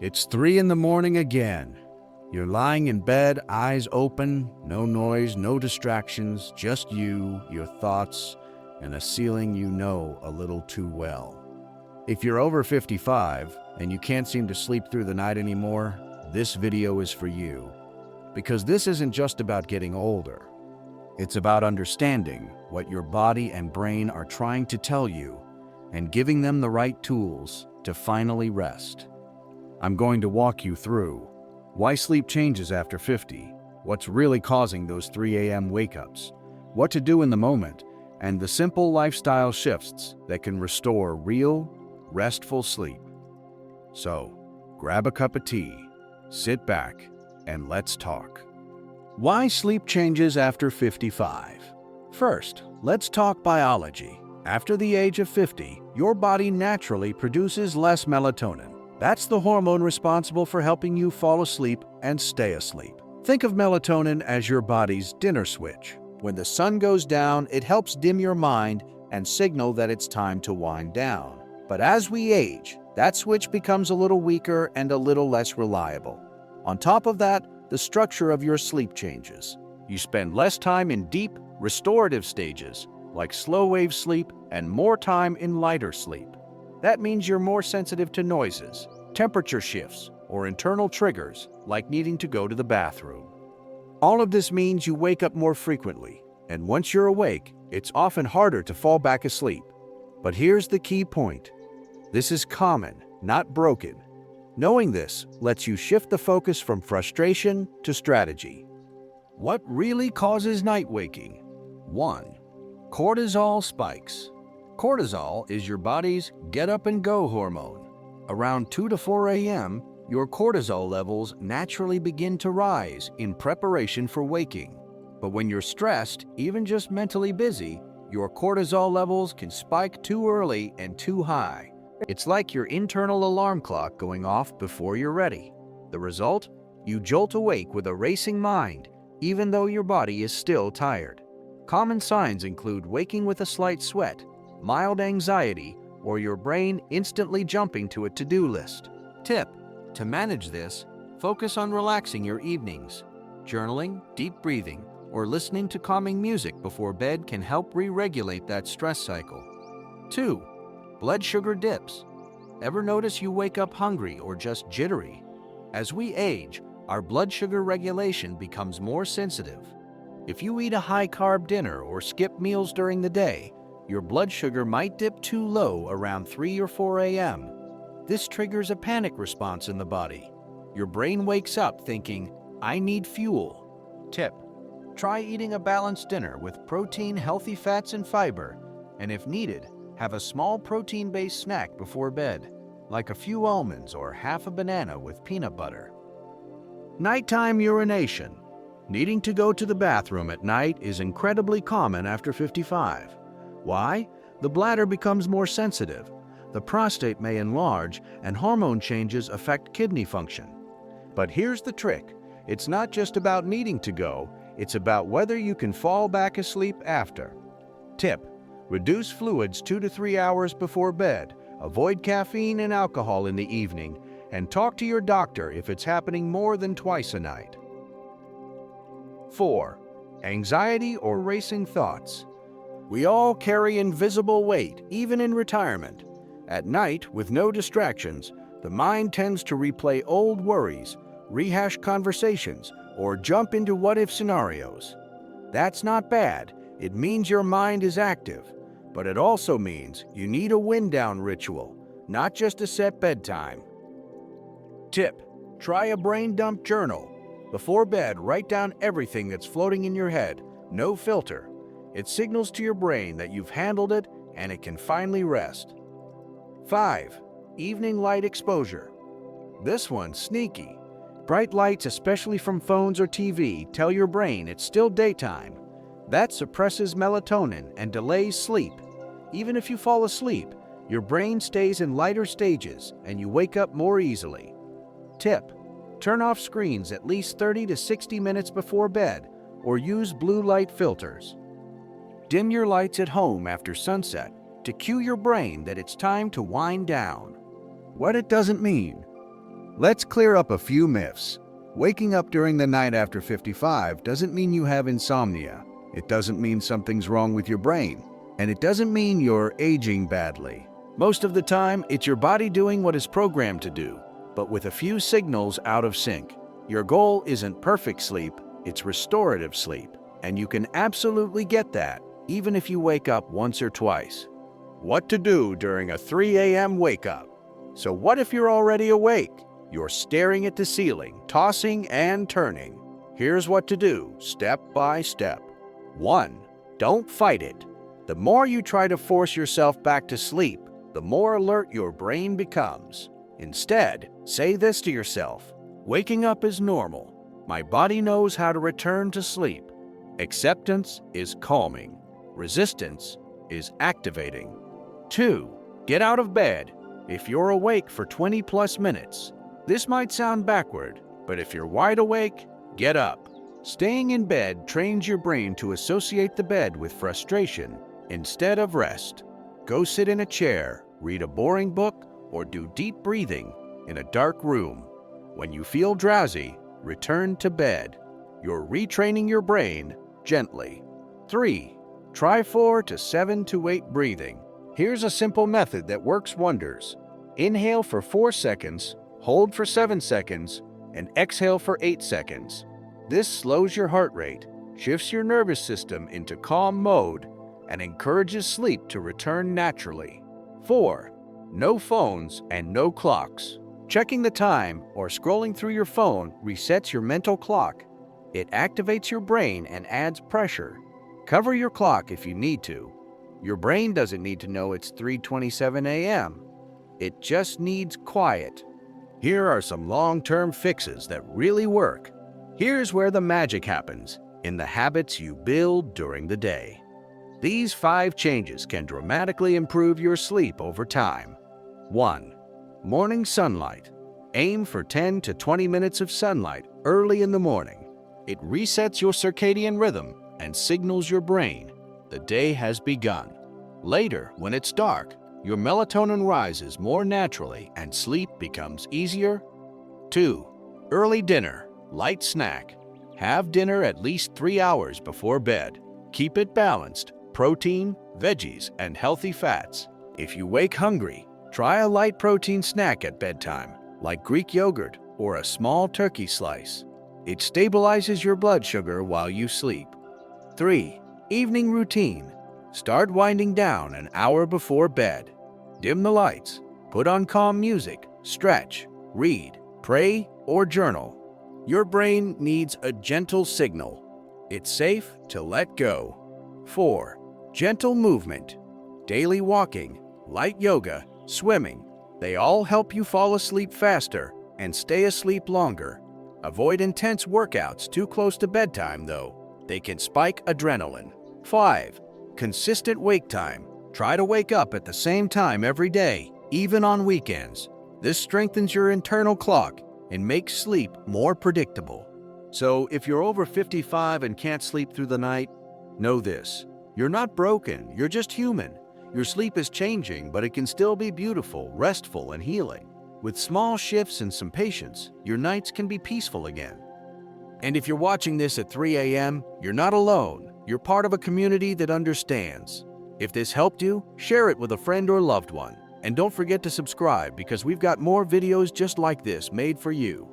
It's 3 in the morning again. You're lying in bed, eyes open, no noise, no distractions, just you, your thoughts, and a ceiling you know a little too well. If you're over 55 and you can't seem to sleep through the night anymore, this video is for you. Because this isn't just about getting older. It's about understanding what your body and brain are trying to tell you and giving them the right tools to finally rest. I'm going to walk you through why sleep changes after 50, what's really causing those 3 a.m. wake-ups, what to do in the moment, and the simple lifestyle shifts that can restore real, restful sleep. So, grab a cup of tea, sit back, and let's talk. Why sleep changes after 55? First, let's talk biology. After the age of 50, your body naturally produces less melatonin. That's the hormone responsible for helping you fall asleep and stay asleep. Think of melatonin as your body's dinner switch. When the sun goes down, it helps dim your mind and signal that it's time to wind down. But as we age, that switch becomes a little weaker and a little less reliable. On top of that, the structure of your sleep changes. You spend less time in deep, restorative stages, like slow-wave sleep, and more time in lighter sleep. That means you're more sensitive to noises, temperature shifts, or internal triggers, like needing to go to the bathroom. All of this means you wake up more frequently, and once you're awake, it's often harder to fall back asleep. But here's the key point. This is common, not broken. Knowing this lets you shift the focus from frustration to strategy. What really causes night waking? 1. Cortisol spikes. Cortisol is your body's get-up-and-go hormone. Around 2 to 4 a.m., your cortisol levels naturally begin to rise in preparation for waking. But when you're stressed, even just mentally busy, your cortisol levels can spike too early and too high. It's like your internal alarm clock going off before you're ready. The result? You jolt awake with a racing mind, even though your body is still tired. Common signs include waking with a slight sweat, mild anxiety, or your brain instantly jumping to a to-do list. Tip: to manage this, focus on relaxing your evenings. Journaling, deep breathing, or listening to calming music before bed can help re-regulate that stress cycle. 2. Blood sugar dips. Ever notice you wake up hungry or just jittery? As we age, our blood sugar regulation becomes more sensitive. If you eat a high-carb dinner or skip meals during the day, your blood sugar might dip too low around 3 or 4 a.m. This triggers a panic response in the body. Your brain wakes up thinking, "I need fuel." Tip: try eating a balanced dinner with protein, healthy fats, and fiber, and if needed, have a small protein-based snack before bed, like a few almonds or half a banana with peanut butter. Nighttime urination. Needing to go to the bathroom at night is incredibly common after 55. Why? The bladder becomes more sensitive, the prostate may enlarge, and hormone changes affect kidney function. But here's the trick. It's not just about needing to go, it's about whether you can fall back asleep after. Tip: reduce fluids 2 to 3 hours before bed, avoid caffeine and alcohol in the evening, and talk to your doctor if it's happening more than twice a night. 4. Anxiety or racing thoughts. We all carry invisible weight, even in retirement. At night, with no distractions, the mind tends to replay old worries, rehash conversations, or jump into what-if scenarios. That's not bad. It means your mind is active. But it also means you need a wind-down ritual, not just a set bedtime. Tip: try a brain dump journal. Before bed, write down everything that's floating in your head, no filter. It signals to your brain that you've handled it and it can finally rest. 5. Evening light exposure. This one's sneaky. Bright lights, especially from phones or TV, tell your brain it's still daytime. That suppresses melatonin and delays sleep. Even if you fall asleep, your brain stays in lighter stages and you wake up more easily. Tip: turn off screens at least 30 to 60 minutes before bed or use blue light filters. Dim your lights at home after sunset to cue your brain that it's time to wind down. What it doesn't mean. Let's clear up a few myths. Waking up during the night after 55 doesn't mean you have insomnia. It doesn't mean something's wrong with your brain. And it doesn't mean you're aging badly. Most of the time, it's your body doing what it's programmed to do, but with a few signals out of sync. Your goal isn't perfect sleep, it's restorative sleep. And you can absolutely get that, even if you wake up once or twice. What to do during a 3 a.m. wake-up? So what if you're already awake? You're staring at the ceiling, tossing and turning. Here's what to do, step by step. 1. Don't fight it. The more you try to force yourself back to sleep, the more alert your brain becomes. Instead, say this to yourself: waking up is normal. My body knows how to return to sleep. Acceptance is calming. Resistance is activating. 2. Get out of bed. If you're awake for 20+ minutes, this might sound backward, but if you're wide awake, get up. Staying in bed trains your brain to associate the bed with frustration instead of rest. Go sit in a chair, read a boring book, or do deep breathing in a dark room. When you feel drowsy, return to bed. You're retraining your brain gently. 3. Try 4 to 7 to 8 breathing. Here's a simple method that works wonders. Inhale for 4 seconds, hold for 7 seconds, and exhale for 8 seconds. This slows your heart rate, shifts your nervous system into calm mode, and encourages sleep to return naturally. 4. No phones and no clocks. Checking the time or scrolling through your phone resets your mental clock. It activates your brain and adds pressure. Cover your clock if you need to. Your brain doesn't need to know it's 3:27 a.m. It just needs quiet. Here are some long-term fixes that really work. Here's where the magic happens, in the habits you build during the day. These 5 changes can dramatically improve your sleep over time. 1. Morning sunlight. Aim for 10 to 20 minutes of sunlight early in the morning. It resets your circadian rhythm and signals your brain the day has begun. Later, when it's dark, your melatonin rises more naturally and sleep becomes easier. 2. Early dinner. Light snack. Have dinner at least 3 hours before bed. Keep it balanced: protein, veggies, and healthy fats. If you wake hungry, try a light protein snack at bedtime, like Greek yogurt or a small turkey slice. It stabilizes your blood sugar while you sleep. 3. Evening routine. Start winding down an hour before bed. Dim the lights, put on calm music, stretch, read, pray, or journal. Your brain needs a gentle signal. It's safe to let go. 4. Gentle movement. Daily walking, light yoga, swimming. They all help you fall asleep faster and stay asleep longer. Avoid intense workouts too close to bedtime, though. They can spike adrenaline. 5. Consistent wake time. Try to wake up at the same time every day, even on weekends. This strengthens your internal clock and makes sleep more predictable. So if you're over 55 and can't sleep through the night, know this: you're not broken, you're just human. Your sleep is changing, but it can still be beautiful, restful, and healing. With small shifts and some patience, your nights can be peaceful again. And if you're watching this at 3 a.m., you're not alone. You're part of a community that understands. If this helped you, share it with a friend or loved one. And don't forget to subscribe, because we've got more videos just like this made for you.